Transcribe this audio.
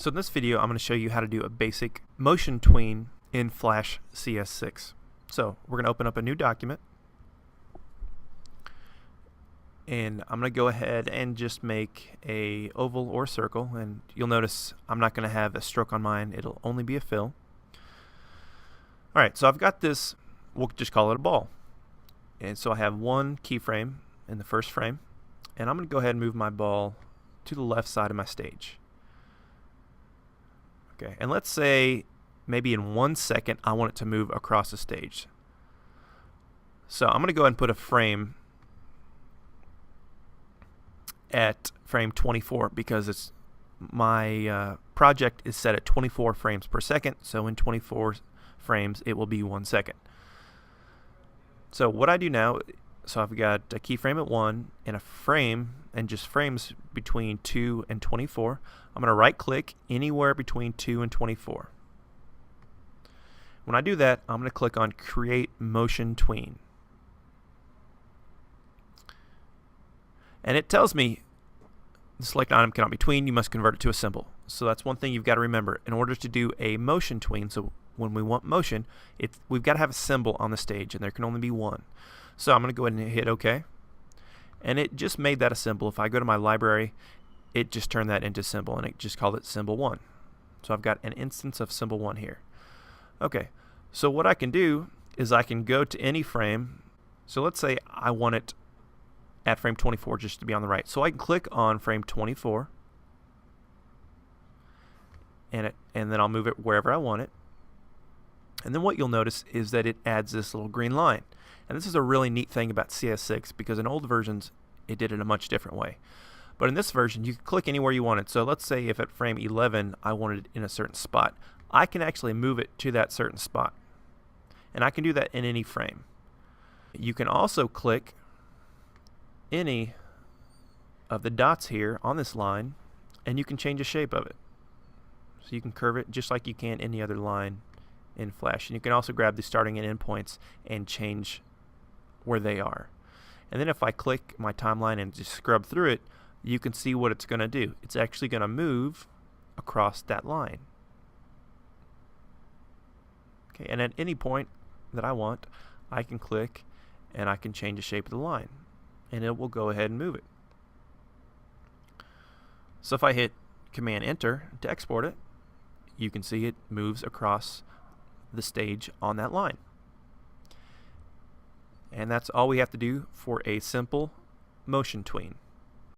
So in this video, I'm going to show you how to do a basic motion tween in Flash CS6. So we're going to open up a new document, and I'm going to go ahead and just make a oval or circle, and you'll notice I'm not going to have a stroke on mine. It'll only be a fill. Alright, so I've got this, we'll just call it a ball. And so I have one keyframe in the first frame, and I'm going to go ahead and move my ball to the left side of my stage. Okay, and let's say maybe in 1 second I want it to move across the stage. So I'm going to go ahead and put a frame at frame 24 because it's my project is set at 24 frames per second, so in 24 frames it will be 1 second. So what I do now, so I've got a keyframe at 1 and a frame and just frames between 2 and 24. I'm going to right click anywhere between 2 and 24. When I do that, I'm going to click on Create Motion Tween. And it tells me the select item cannot be tweened, you must convert it to a symbol. So that's one thing you've got to remember. In order to do a motion tween, so when we want motion, we've got to have a symbol on the stage, and there can only be one. So I'm going to go ahead and hit OK. And it just made that a symbol. If I go to my library, it just turned that into symbol, and it just called it symbol 1. So I've got an instance of symbol 1 here. Okay, so what I can do is I can go to any frame. So let's say I want it at frame 24 just to be on the right. So I can click on frame 24, and then I'll move it wherever I want it. And then what you'll notice is that it adds this little green line. And this is a really neat thing about CS6 because in old versions it did it a much different way. But in this version you can click anywhere you want it. So let's say if at frame 11 I wanted it in a certain spot, I can actually move it to that certain spot. And I can do that in any frame. You can also click any of the dots here on this line and you can change the shape of it. So you can curve it just like you can any other line in Flash. And you can also grab the starting and end points and change where they are. And then if I click my timeline and just scrub through it, you can see what it's going to do. It's actually going to move across that line. Okay, and at any point that I want, I can click and I can change the shape of the line, and it will go ahead and move it. So if I hit Command Enter to export it, you can see it moves across the stage on that line. And that's all we have to do for a simple motion tween.